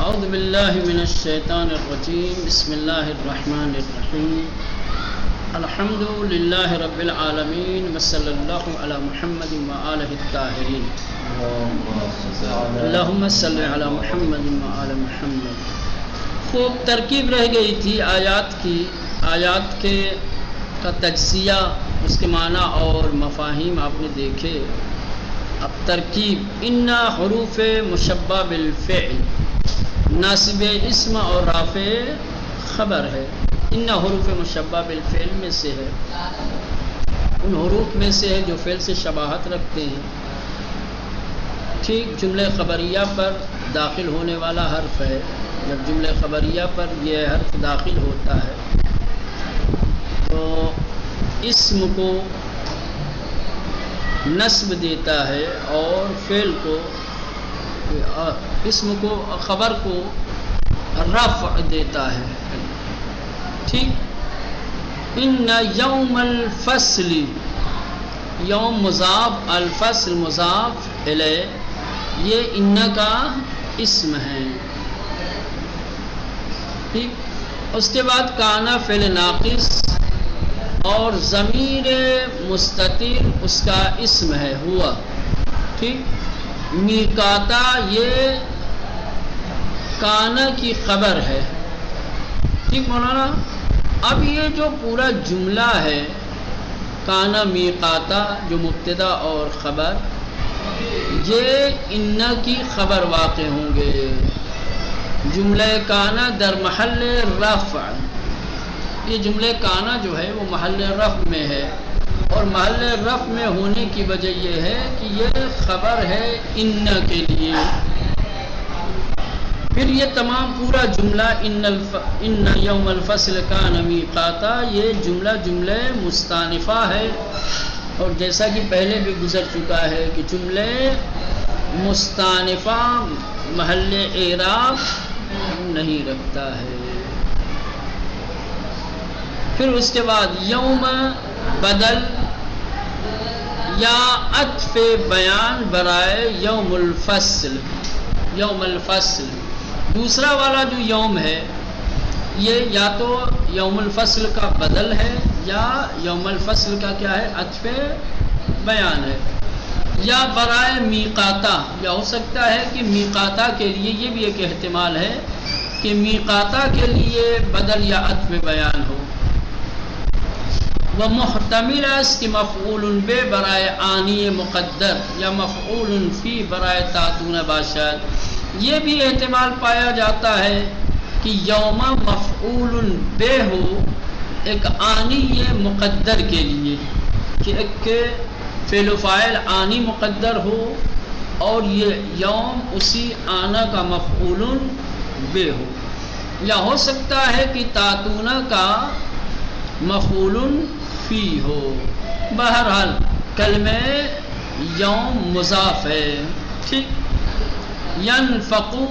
اعوذ باللہ من الشیطان الرجیم بسم اللہ الرحمن الرحیم الحمد للہ رب العالمین وصلی اللہ علی محمد وآلہ الطاہرین اللہم صلی علی محمد وآل محمد۔ خوب ترکیب رہ گئی تھی آیات کے کا تجزیہ، اس کے معنی اور مفاہیم آپ نے دیکھے۔ اب ترکیب ان حروف مشبہ بالفعل، ناصب اسم اور رافع خبر ہے۔ ان حروف مشبہ بالفعل میں سے ہے، ان حروف میں سے ہے جو فعل سے شباہت رکھتے ہیں۔ ٹھیک، جملہ خبریہ پر داخل ہونے والا حرف ہے۔ جب جملہ خبریہ پر یہ حرف داخل ہوتا ہے تو اسم کو نصب دیتا ہے اور فعل کو، اسم کو، خبر کو رفع دیتا ہے۔ ٹھیک، ان یوم الفصل، یوم مضاف، الفصل مضاف الیہ، یہ ان کا اسم ہے۔ ٹھیک، اس کے بعد کانا فعل ناقص اور ضمیر مستتر اس کا اسم ہے ہوا۔ ٹھیک، میقاتا یہ کانا کی خبر ہے۔ ٹھیک مولانا، اب یہ جو پورا جملہ ہے کانا میقاتا، جو مبتدا اور خبر، یہ ان کی خبر واقع ہوں گے۔ جملہ کانا در محل رفع، یہ جملہ کانا جو ہے وہ محل رفع میں ہے، اور محل رفع میں ہونے کی وجہ یہ ہے کہ یہ خبر ہے ان کے لیے۔ پھر یہ تمام پورا جملہ ان یوم الفصل کان میقاتا، یہ جملہ مستانفہ ہے، اور جیسا کہ پہلے بھی گزر چکا ہے کہ جملے مستانفہ محل اعراب نہیں رکھتا ہے۔ پھر اس کے بعد یوم بدل یا عطف بیان برائے یوم الفصل، یوم الفصل دوسرا والا جو یوم ہے یہ یا تو یوم الفصل کا بدل ہے یا یوم الفصل کا کیا ہے، عطف بیان ہے، یا برائے میقاتا، یا ہو سکتا ہے کہ میقاتا کے لیے، یہ بھی ایک احتمال ہے کہ میقاتا کے لیے بدل یا عطف بیان ہو۔ وہ محتمل اس کی مفعول بے برائے آنی مقدر یا مفعول فی برائے تاتون باشد، یہ بھی احتمال پایا جاتا ہے کہ یوم مفعول بے ہو ایک آنی مقدر کے لیے، کہ ایک فعل و فاعل آنی مقدر ہو اور یہ یوم اسی آنا کا مفعول بے ہو، یا ہو سکتا ہے کہ تاتون کا مفعول فی ہو۔ بہرحال کلمہ یوم مضاف ہے۔ ٹھیک، ینفقو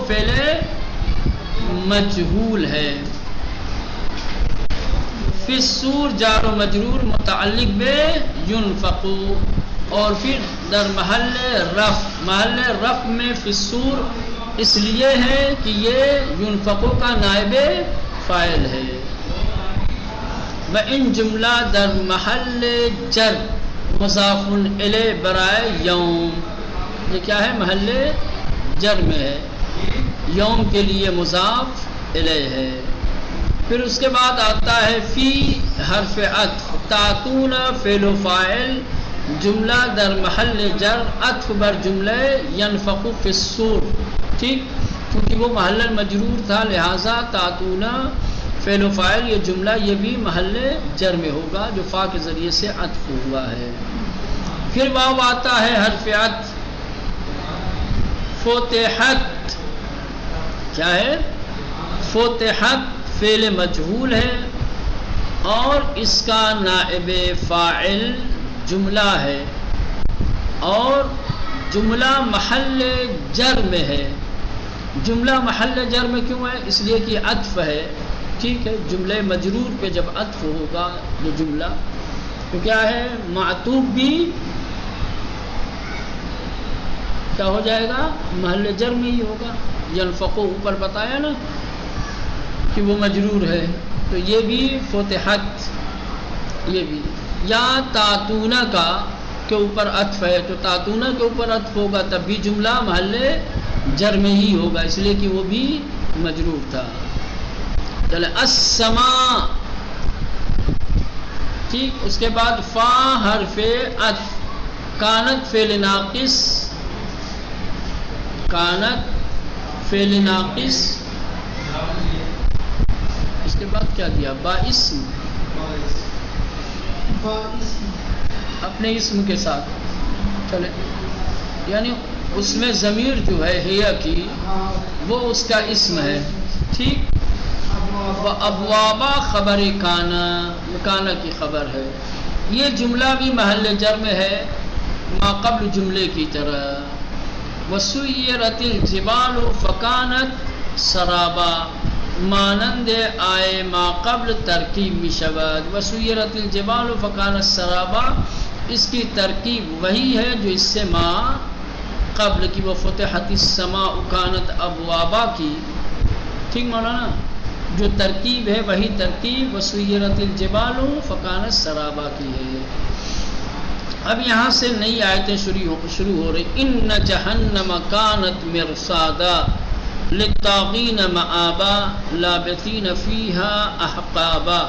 فعل مجہول ہے۔ فی الصور جار و مجرور متعلق بے ینفقو، اور پھر در محل رفع میں فی الصور اس لیے ہے کہ یہ ینفقو کا نائب فاعل ہے۔ وَإِن جملہ در محل جر مضاف الیہ برائے یوم، یہ کیا ہے، محل جر میں ہے، یوم کے لیے مضاف الیہ ہے۔ پھر اس کے بعد آتا ہے فی حرف عطف، تاتون فعل و فاعل، جملہ در محل جر، عطف بر جملہ ینفق فی الصور۔ ٹھیک، کیونکہ وہ محل مجرور تھا لہذا تاتون فعل و فاعل، یہ جملہ یہ بھی محل جر میں ہوگا جو فا کے ذریعے سے عطف ہوا ہے۔ پھر واو آتا ہے حرف عطف، فتحت، کیا ہے، فتحت فعل مجہول ہے اور اس کا نائب فاعل جملہ ہے، اور جملہ محل جر میں ہے۔ جملہ محل جر میں کیوں ہے؟ اس لیے کہ عطف ہے۔ ٹھیک ہے، جملے مجرور پہ جب عطف ہوگا یہ جملہ تو کیا ہے، معطوف بھی کیا ہو جائے گا؟ محل جر میں ہی ہوگا. ینفقو اوپر بتایا نا کہ وہ مجرور ہے، تو یہ بھی فتحت. یہ بھی یا تاتونہ کا کے اوپر عطف ہے، تو تاتونہ کے اوپر عطف ہوگا تب بھی جملہ محل جر میں ہی ہوگا، اس لیے کہ وہ بھی مجرور تھا. چلے السماء، ٹھیک. اس کے بعد فا حرف عطف، کانت فعل ناقص، کانت فعل ناقص. اس کے بعد کیا دیا؟ با اسم، اپنے اسم کے ساتھ. چلے یعنی اس میں ضمیر جو ہے ہیا کی وہ اس کا اسم ہے، ٹھیک. ابوابا خبر کانا، کانا کی خبر ہے. یہ جملہ بھی محل جر میں ہے ما قبل جملے کی طرح. وسیرت الجبال فکانت سرابا، مانند آئے ما قبل ترکیب می شود. وسیرت الجبال فکانت سرابا، اس کی ترکیب وہی ہے جو اس سے ما قبل کی. وہ فتحت السماء کانت ابوابا کی، ٹھیک مولانا. جو ترکیب ہے وہی ترکیب وسیرت الجبال فکانت سرابا کی ہے. اب یہاں سے نئی آیتیں شروع ہو رہی. ان جہنم کانت مرصادا للطاغین مآبا لابثین فیہا احقابا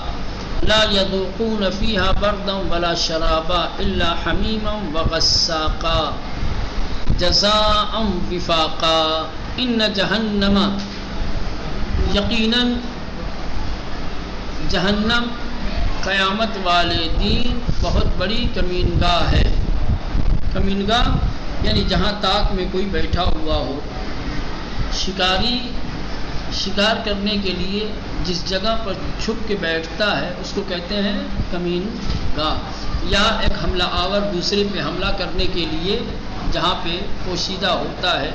لا یذوقون فیہا بردا ولا شرابا الا حمیما وغساقا جزاء وفاقا. ان جہنم، یقیناً جہنم قیامت والے دن بہت بڑی کمینگاہ ہے. کمینگاہ یعنی جہاں تاک میں کوئی بیٹھا ہوا ہو. شکاری شکار کرنے کے لیے جس جگہ پر چھپ کے بیٹھتا ہے اس کو کہتے ہیں کمینگاہ. یا ایک حملہ آور دوسرے پہ حملہ کرنے کے لیے جہاں پہ پوشیدہ ہوتا ہے،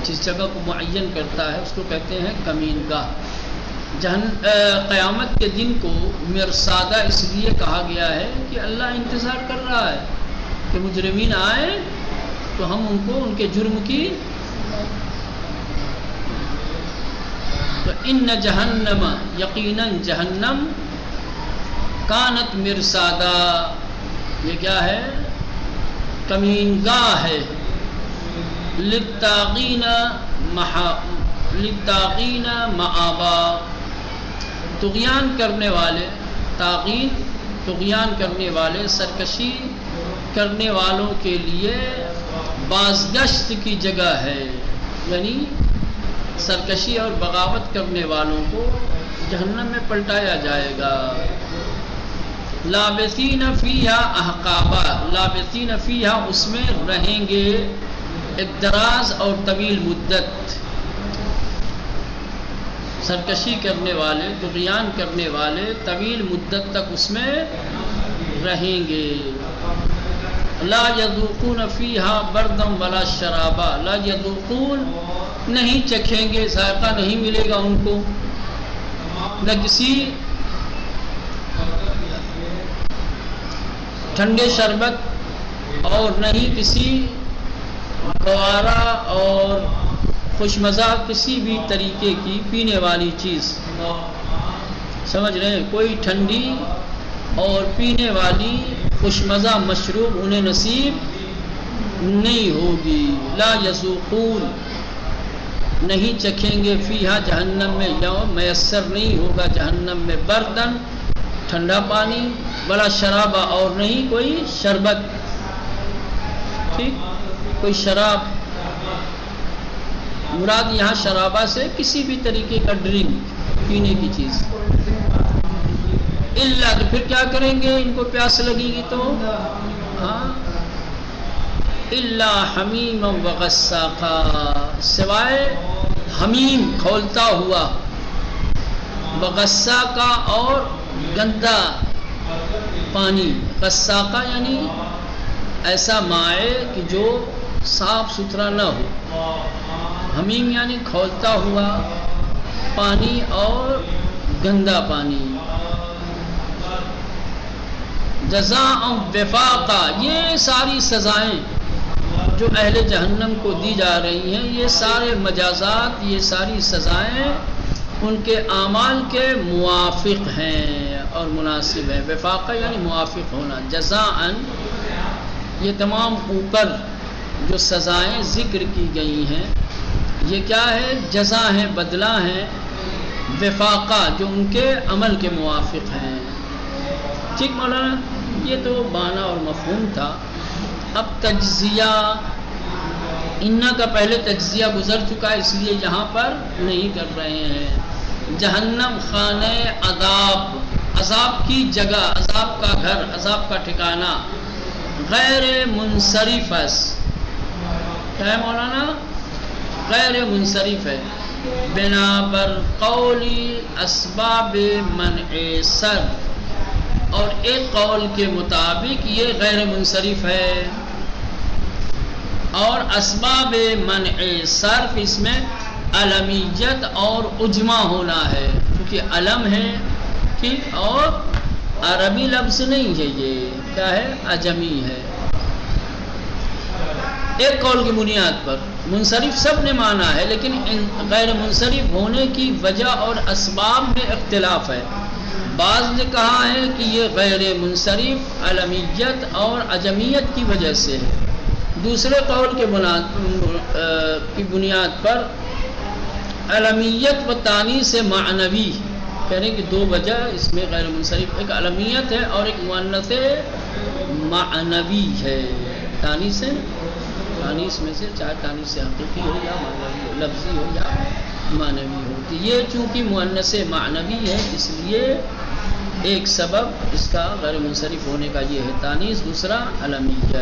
جس جگہ کو معین کرتا ہے اس کو کہتے ہیں کمینگاہ. قیامت کے دن کو مرصادہ اس لیے کہا گیا ہے کہ اللہ انتظار کر رہا ہے کہ مجرمین آئیں تو ہم ان کو ان کے جرم کی. تو ان جہنم، یقیناً جہنم کانت مرصادہ، یہ کیا ہے؟ کمینگاہ ہے. للطاغین مآبا، طغیان کرنے والے، طاغین طغیان کرنے والے، سرکشی کرنے والوں کے لیے بازگشت کی جگہ ہے. یعنی سرکشی اور بغاوت کرنے والوں کو جہنم میں پلٹایا جائے گا. لابثین فیہا احقابا، لابثین فیہا اس میں رہیں گے ایک دراز اور طویل مدت. سرکشی کرنے والے، طغیان کرنے والے طویل مدت تک اس میں رہیں گے. لا یذوقون فیہا بردا ولا شرابا، لا یذوقون نہیں چکھیں گے، ذائقہ نہیں ملے گا ان کو، نہ کسی ٹھنڈے شربت اور نہ ہی کسی گوارا اور خوش مزہ کسی بھی طریقے کی پینے والی چیز. سمجھ رہے ہیں؟ کوئی ٹھنڈی اور پینے والی خوش مزہ مشروب انہیں نصیب نہیں ہوگی. لا یذوقون نہیں چکھیں گے، فیہا جہنم میں، یوم میسر نہیں ہوگا جہنم میں، بردن ٹھنڈا پانی، بلا شرابہ اور نہیں کوئی شربت، ٹھیک، کوئی شراب. مراد یہاں شرابہ سے کسی بھی طریقے کا ڈرنک، پینے کی چیز. الا، تو پھر کیا کریں گے ان کو پیاس لگے گی تو؟ ہاں، الا حمیم وغساقا، سوائے حمیم کھولتا ہوا، وغساقا اور گندا پانی. غساقا یعنی ایسا مائع کہ جو صاف ستھرا نہ ہو. حمیم یعنی کھولتا ہوا پانی اور گندا پانی. جزاء وفاقا، یہ ساری سزائیں جو اہل جہنم کو دی جا رہی ہیں یہ سارے مجازات، یہ ساری سزائیں ان کے اعمال کے موافق ہیں اور مناسب ہیں. وفاقہ یعنی موافق ہونا. جزاءً یہ تمام اوپر جو سزائیں ذکر کی گئی ہیں یہ کیا ہے؟ جزا ہیں، بدلہ ہیں. وفاقہ جو ان کے عمل کے موافق ہیں. ٹھیک مولانا، یہ تو معنی اور مفہوم تھا. اب تجزیہ، انہ کا پہلے تجزیہ گزر چکا ہے اس لیے یہاں پر نہیں کر رہے ہیں. جہنم خانہ عذاب، عذاب کی جگہ، عذاب کا گھر، عذاب کا ٹھکانہ. غیر منصرف کیا ہے مولانا؟ غیر منصرف ہے. بنا پر قولی اسباب منع صرف، اور ایک قول کے مطابق یہ غیر منصرف ہے. اور اسباب منع صرف اس میں علمیت اور اجماع ہونا ہے، کیونکہ علم ہے ٹھیک، اور عربی لفظ نہیں ہے، یہ کیا ہے؟ عجمی ہے. ایک قول کی بنیاد پر منصرف سب نے مانا ہے، لیکن غیر منصرف ہونے کی وجہ اور اسباب میں اختلاف ہے. بعض نے کہا ہے کہ یہ غیر منصرف علمیت اور عجمیت کی وجہ سے ہے. دوسرے قول کی بنیاد پر علمیت و تانیث معنوی، کہنے کی دو وجہ اس میں غیر منصرف، ایک علمیت ہے اور ایک مؤنث معنوی ہے. تانیث میں سے چاہے تانیث حقیقی ہو یا معنوی ہو، لفظی ہو یا معنوی ہو، تو یہ چونکہ مؤنث معنوی ہے اس لیے ایک سبب اس کا غیر منصرف ہونے کا یہ ہے تانیث، دوسرا علمیت.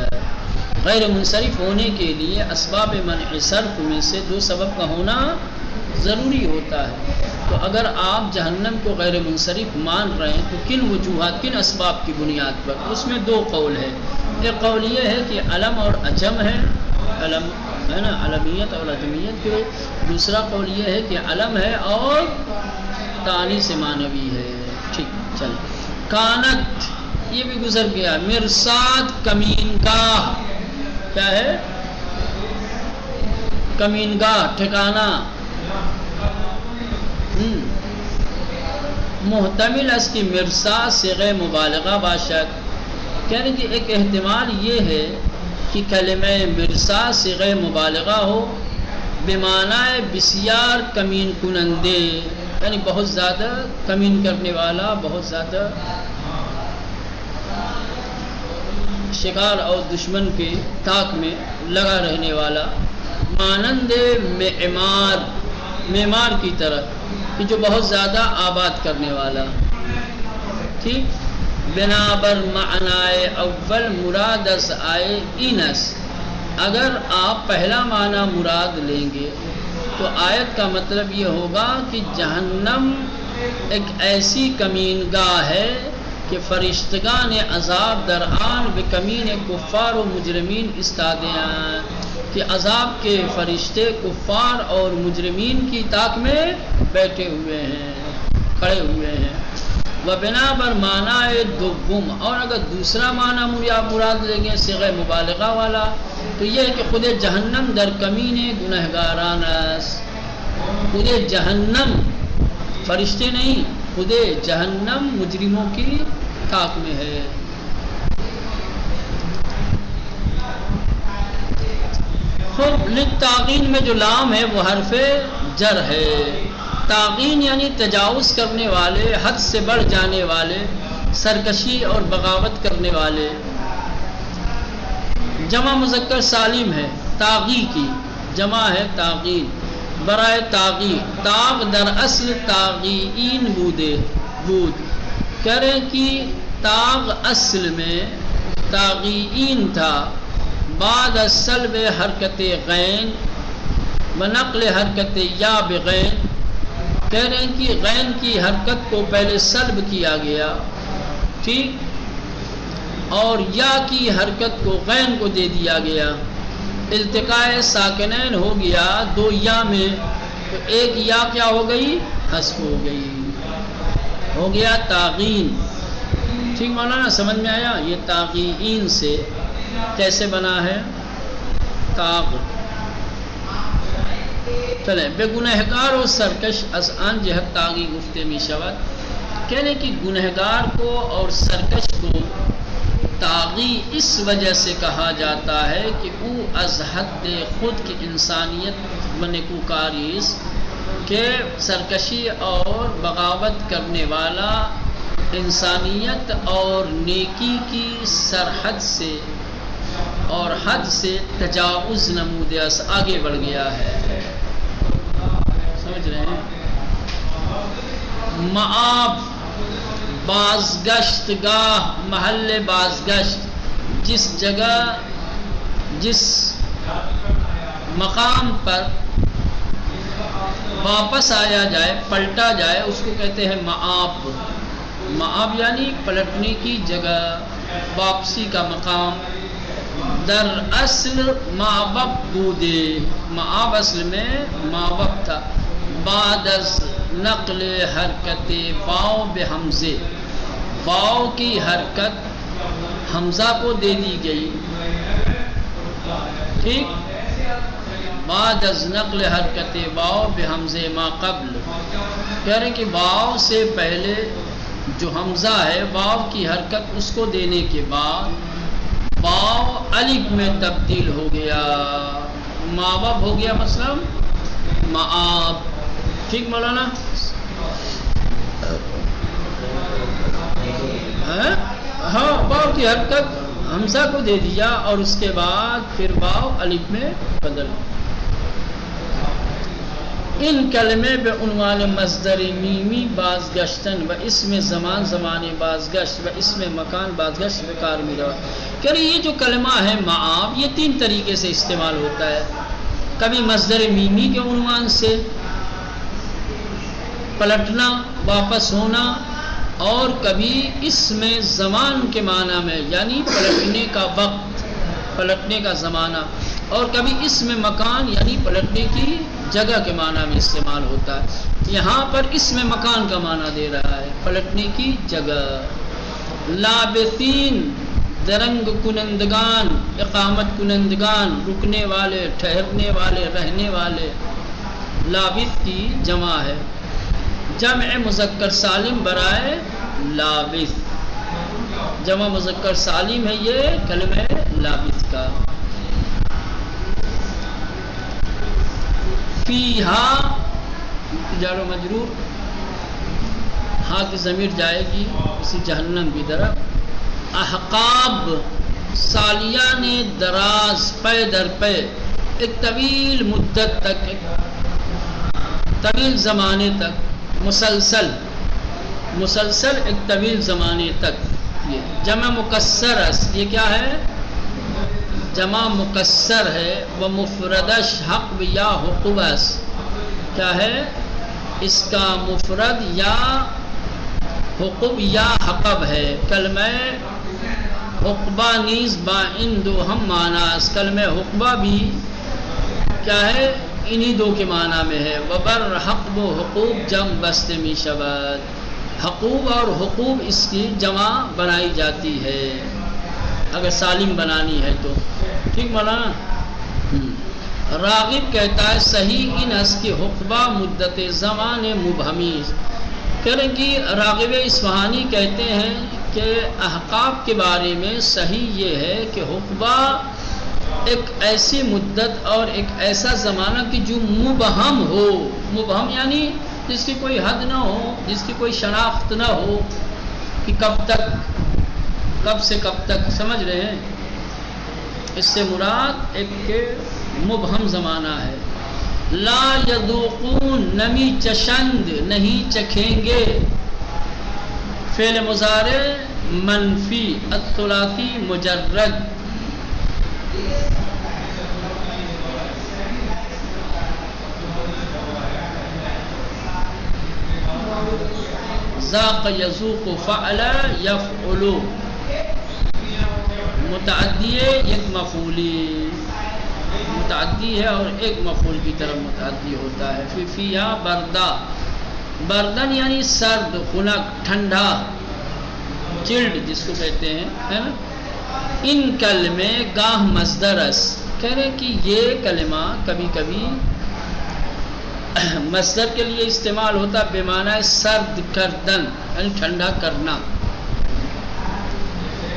غیر منصرف ہونے کے لیے اسباب منع صرف میں سے دو سبب کا ہونا ضروری ہوتا ہے. تو اگر آپ جہنم کو غیر منصرف مان رہے ہیں تو کن وجوہات، کن اسباب کی بنیاد پر؟ اس میں دو قول ہے. ایک قول یہ ہے کہ علم اور عجم ہے، علم ہے نا، علمیت اور عجمیت کے. دوسرا قول یہ ہے کہ علم ہے اور تانیث معنوی ہے. ٹھیک چل. کانت یہ بھی گزر گیا. مرصاد کمینگاہ، کیا ہے؟ کمینگاہ، ٹھکانہ. محتمل اس کی مرصاد صیغہ مبالغہ باشد، کہنے کہ ایک احتمال یہ ہے کہ کلمہ مرصاد صیغہ مبالغہ ہو بمعنی بسیار کمین کنندے، یعنی بہت زیادہ کمین کرنے والا، بہت زیادہ شکار اور دشمن کے طاق میں لگا رہنے والا. مانند معمار کی طرح کہ جو بہت زیادہ آباد کرنے والا. ٹھیک. بنابر معنی اول مراد اس آئے اینس، اگر آپ پہلا معنی مراد لیں گے تو آیت کا مطلب یہ ہوگا کہ جہنم ایک ایسی کمین گاہ ہے کہ فرشتگان عذاب درآن بکمین کفار و مجرمین استادیاں، کہ عذاب کے فرشتے کفار اور مجرمین کی طاق میں بیٹھے ہوئے ہیں، کھڑے ہوئے ہیں. وبنابر معنی دوم، اور اگر دوسرا معنی مراد لیں گے صیغہ مبالغہ والا تو یہ ہے کہ خود جہنم در کمین گنہگاران است. خود جہنم، فرشتے نہیں، خود جہنم مجرموں کی طاق میں ہے. خب للتعقین میں جو لام ہے وہ حرف جر ہے. تعقین یعنی تجاوز کرنے والے، حد سے بڑھ جانے والے، سرکشی اور بغاوت کرنے والے. جمع مذکر سالم ہے، طاغی کی جمع ہے طاغین. برائے طاغی، طاغ در اصل طاغین بود، کہہ رہے ہیں کہ طاغ اصل میں طاغین تھا. بعد سلب حرکت غین بنقل حرکت یا بغین، کہہ رہے ہیں کہ غین کی حرکت کو پہلے سلب کیا گیا، ٹھیک، اور یا کی حرکت کو غین کو دے دیا گیا. التقاء ساکنین ہو گیا دو یا میں، تو ایک یا کیا ہو گئی؟ حذف ہو گئی، ہو گیا طاغین. ٹھیک مولانا، سمجھ میں آیا؟ یہ طاغین سے کیسے بنا ہے؟ تاغ چلے بے گنہگار و سرکش از آن جہت تاغی گفتے می شود کہنے کہ گنہگار کو اور سرکش کو تاغی اس وجہ سے کہا جاتا ہے کہ او از حد خود کی انسانیت و نکوکاریز کہ سرکشی اور بغاوت کرنے والا انسانیت اور نیکی کی سرحد سے اور حد سے تجاوز نمودے اس آگے بڑھ گیا ہے. سمجھ رہے ہیں؟ معاب بازگشت گاہ محل بازگشت جس جگہ جس مقام پر واپس آیا جائے پلٹا جائے اس کو کہتے ہیں معاب. معاب یعنی پلٹنے کی جگہ واپسی کا مقام. در اصل معوب بودے معاب اصل میں معوب تھا. بعد از نقل حرکت واو بحمزے واو کی حرکت حمزہ کو دے دی گئی. ٹھیک. بعد از نقل حرکت واو بحمزے ما قبل کہہ رہے کہ واو سے پہلے جو حمزہ ہے واو کی حرکت اس کو دینے کے بعد واو الف میں تبدیل ہو گیا. معوب ہو گیا مثلا معاب. ٹھیک مولانا؟ ہاں واو کی حرکت حمزہ کو دے دیا اور اس کے بعد پھر واو الف میں بدل. ان کلمے بے عنوان مصدر میمی بازگشتن و اسم زمان زمان بازگشت و اسم مکان بازگشت بے کار میں رہا. کہ یہ جو کلمہ ہے معاب یہ تین طریقے سے استعمال ہوتا ہے. کبھی مصدر میمی کے عنوان سے پلٹنا واپس ہونا اور کبھی اسم زمان کے معنی میں یعنی پلٹنے کا وقت پلٹنے کا زمانہ اور کبھی اسم مکان یعنی پلٹنے کی جگہ کے معنی میں استعمال ہوتا ہے. یہاں پر اسم مکان کا معنی دے رہا ہے پلٹنے کی جگہ. لابثین درنگ کنندگان اقامت کنندگان رکنے والے ٹھہرنے والے رہنے والے. لابث کی جمع ہے. جمع مذکر سالم برائے لابث جمع مذکر سالم ہے یہ کلمہ لابث کا. فیہا جار و مجرور ہاں کی ضمیر جائے گی اسی جہنم کی طرف. احقاب سالیان دراز پے در پے ایک طویل مدت تک طویل زمانے تک مسلسل ایک طویل زمانے تک. یہ جمع مکسر یہ کیا ہے؟ جمع مکسر ہے. وہ مفردش حق یا حقوبس کیا ہے؟ اس کا مفرد یا حقوب یا حقب ہے. کلمہ حقبہ نیز با ان دو ہم معناس. کلمہ حقبہ بھی کیا ہے؟ انہی دو کے معنی میں ہے. وبر حقب و حقوق جم بست می شود. حقوق اور حقوق اس کی جمع بنائی جاتی ہے اگر سالم بنانی ہے تو. ٹھیک مولانا؟ راغب کہتا ہے صحیح ان اس کی حقبہ مدت زمان مبہمیز. کریں کہ راغب اصفہانی کہتے ہیں کہ احقاب کے بارے میں صحیح یہ ہے کہ حقبہ ایک ایسی مدت اور ایک ایسا زمانہ کہ جو مبہم ہو. مبہم یعنی جس کی کوئی حد نہ ہو جس کی کوئی شناخت نہ ہو کہ کب تک کب سے کب تک. سمجھ رہے ہیں؟ اس سے مراد ایک مبہم زمانہ ہے. لا یذوقون نمی چشند نہیں چکھیں گے. فعل مضارع منفی الثلاثی مجرد. ذاق یذوق فعل یفعل متعدی ہے ایک مفعولی متعدی ہے اور ایک مفعول کی طرف متعدی ہوتا ہے. فیہا بردا بردن یعنی سرد خنک ٹھنڈا چلڈ جس کو کہتے ہیں ہے نا. ان کلمے گاہ مصدر اس کہہ رہے کہ یہ کلمہ کبھی کبھی مصدر کے لیے استعمال ہوتا بے معنی سرد کردن، یعنی ٹھنڈا کرنا،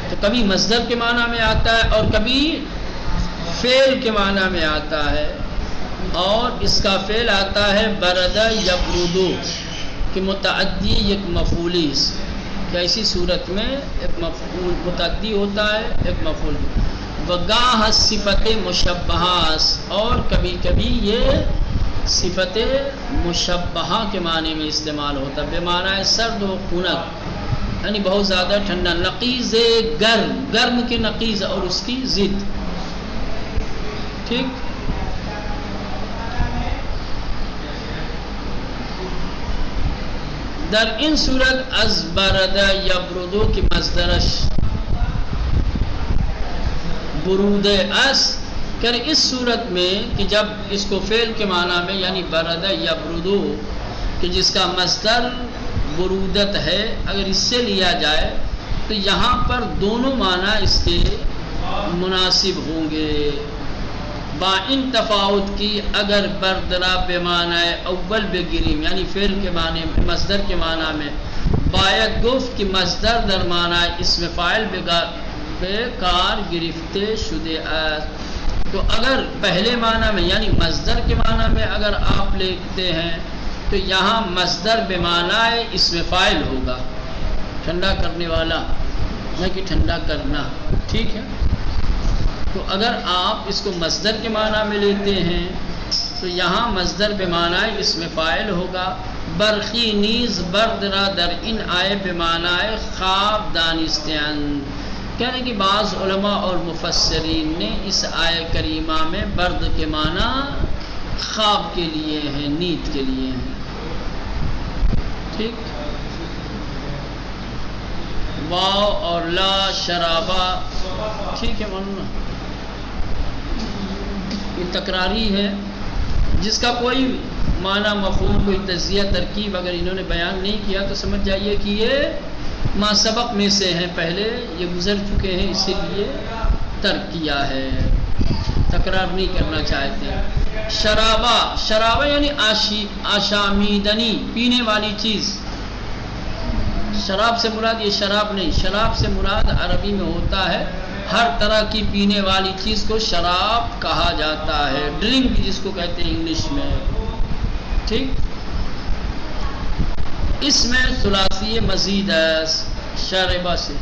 تو کبھی مصدر کے معنی میں آتا ہے اور کبھی فعل کے معنی میں آتا ہے، اور اس کا فعل آتا ہے برد یبردو کہ متعدی یک مفعولی، کہ ایسی صورت میں ایک مفعول متعدی ہوتا ہے، ایک مفعول وگاہ صفت مشبہہ، اور کبھی کبھی یہ صفت مشبہہ کے معنی میں استعمال ہوتا ہے، بے معنی سرد و خنک، یعنی بہت زیادہ ٹھنڈا، نقیض گرم، گرم کی نقیض اور اس کی ضد، ٹھیک۔ در ان صورت از برد یبردو کی مصدرش برود اس، کہ اس صورت میں کہ جب اس کو فعل کے معنی میں یعنی برد یبردو کہ جس کا مصدر برودت ہے، اگر اس سے لیا جائے تو یہاں پر دونوں معنی اس کے مناسب ہوں گے، با ان تفاوت کی اگر بردرا بے معنی اول بگریم یعنی فعل کے معنی میں مصدر کے معنی میں باید گفت کہ مصدر در معنی اسم فاعل بے کار گرفتے شدے است، تو اگر پہلے معنی میں یعنی مصدر کے معنی میں اگر آپ لکھتے ہیں تو یہاں مصدر بے معنی اسم فاعل ہوگا، ٹھنڈا کرنے والا ہے کہ ٹھنڈا کرنا، ٹھیک ہے۔ تو اگر آپ اس کو مصدر کے معنی میں لیتے ہیں تو یہاں مصدر بے معنی اسم فاعل ہوگا، برخی نیز بردرا در ان آئے بے معنی خواب دانستین، کہنے کہ بعض علماء اور مفسرین نے اس آیہ کریمہ میں برد کے معنی خواب کے لیے ہیں، نیند کے لیے ہیں، ٹھیک۔ واو اور لا شرابہ، ٹھیک ہے مولانا، یہ تکراری ہے، جس کا کوئی معنی مفہوم کوئی تجزیہ ترکیب اگر انہوں نے بیان نہیں کیا تو سمجھ جائیے کہ یہ ما سبق میں سے ہیں، پہلے یہ گزر چکے ہیں، اسی لیے ترک کیا ہے، تکرار نہیں کرنا چاہتے۔ شرابہ، شرابہ یعنی آشامیدنی، پینے والی چیز، شراب سے مراد یہ شراب نہیں، شراب سے مراد عربی میں ہوتا ہے ہر طرح کی پینے والی چیز کو شراب کہا جاتا ہے، ڈرنک جس کو کہتے ہیں انگلش میں، ٹھیک۔ اس میں ثلاثی مزید ہے شربہ سے،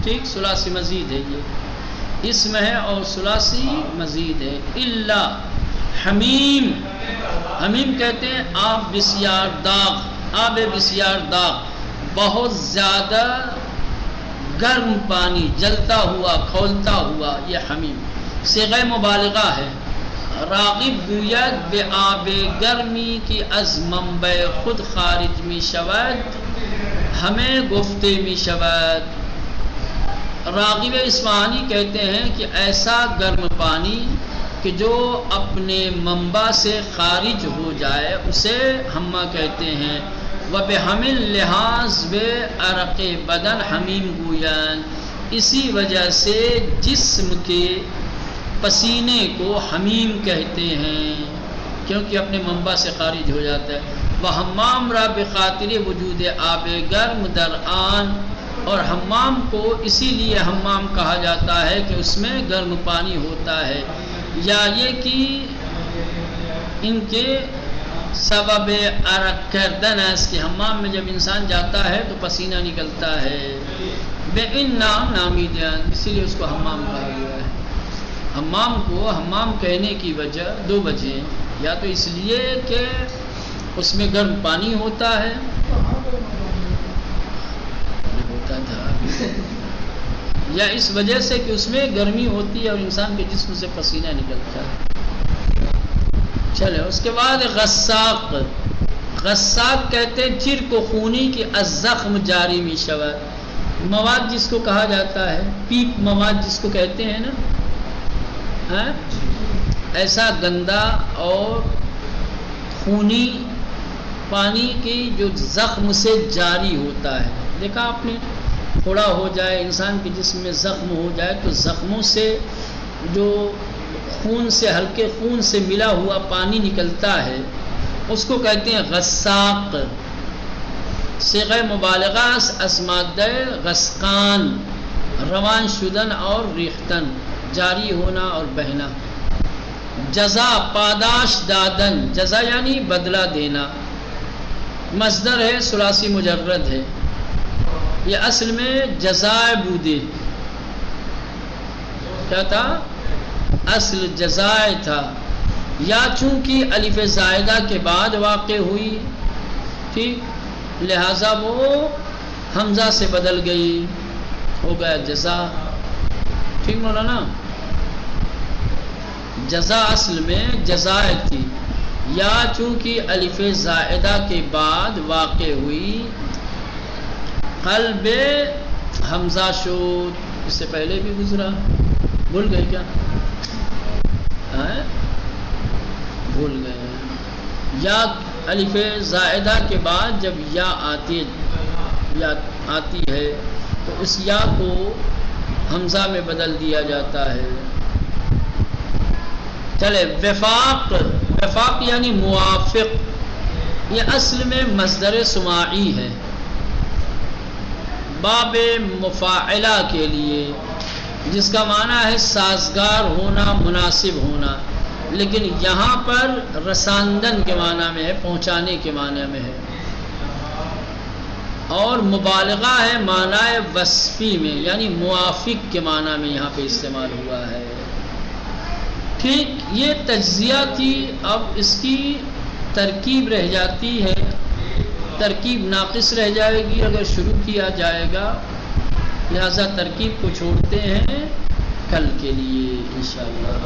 ٹھیک، ثلاثی مزید ہے، یہ اس میں ہے اور ثلاثی مزید ہے۔ الا حمیم، حمیم کہتے ہیں آب بسیار داغ، آب بسیار داغ، بہت زیادہ گرم پانی، جلتا ہوا کھولتا ہوا، یہ حمیم صیغہ مبالغہ ہے۔ راغب گوید بے آب گرمی کی از منبع خود خارج می شود، ہمیں گفتے می شود۔ راغب اصفہانی کہتے ہیں کہ ایسا گرم پانی کہ جو اپنے منبع سے خارج ہو جائے اسے ہمہ کہتے ہیں۔ وبحمل لحاظ بے عرق بدن حمیم گویان، اسی وجہ سے جسم کے پسینے کو حمیم کہتے ہیں کیونکہ اپنے منبع سے خارج ہو جاتا ہے۔ وہ حمام را بخاطر وجود آب گرم در آن، اور حمام کو اسی لیے حمام کہا جاتا ہے کہ اس میں گرم پانی ہوتا ہے، یا یہ کہ ان کے سبب عرق کردن ہے، اس کے حمام میں جب انسان جاتا ہے تو پسینہ نکلتا ہے، بے ان نام نامی دیان، اسی لیے اس کو حمام کہا گیا ہے۔ حمام کو حمام کہنے کی وجہ دو وجہ، یا تو اس لیے کہ اس میں گرم پانی ہوتا ہے، یا اس وجہ سے کہ اس میں گرمی ہوتی ہے اور انسان کے جسم سے پسینہ نکلتا ہے۔ چلے اس کے بعد غساق، غساق کہتے ہیں چر کو خونی کی از زخم جاری می شود، مواد جس کو کہا جاتا ہے، پیپ مواد جس کو کہتے ہیں نا، ایسا گندا اور خونی پانی کی جو زخم سے جاری ہوتا ہے، دیکھا آپ نے، تھوڑا ہو جائے انسان کے جسم میں زخم ہو جائے تو زخموں سے جو خون سے ہلکے خون سے ملا ہوا پانی نکلتا ہے اس کو کہتے ہیں غساق. صیغہ مبالغہ اسمادہ غسقان روان شدن اور ریختن جاری ہونا اور بہنا. جزا پاداش دادن جزا یعنی بدلہ دینا. مصدر ہے ثلاثی مجرد ہے. یہ اصل میں جزائے بودے کیا تھا اصل جزائے تھا یا چونکہ الف زائدہ کے بعد واقع ہوئی ٹھیک لہذا وہ حمزہ سے بدل گئی ہو گیا جزا. ٹھیک مولانا جزا اصل میں جزائے تھی یا چونکہ الف زائدہ کے بعد واقع ہوئی قلب حمزہ شد. اس سے پہلے بھی گزرا بھول گئے کیا بھول گئے. یا الف زائدہ کے بعد جب یا آتی ہے تو اس یا کو حمزہ میں بدل دیا جاتا ہے. چلے وفاق وفاق یعنی موافق یہ اصل میں مصدر سماعی ہے باب مفاعلہ کے لیے جس کا معنی ہے سازگار ہونا مناسب ہونا لیکن یہاں پر رساندن کے معنی میں ہے پہنچانے کے معنی میں ہے اور مبالغہ ہے معنی وصفی میں یعنی موافق کے معنی میں یہاں پہ استعمال ہوا ہے. ٹھیک یہ تجزیہ تھی. اب اس کی ترکیب رہ جاتی ہے ترکیب ناقص رہ جائے گی اگر شروع کیا جائے گا لہذا ترکیب کو چھوڑتے ہیں کل کے لیے انشاءاللہ.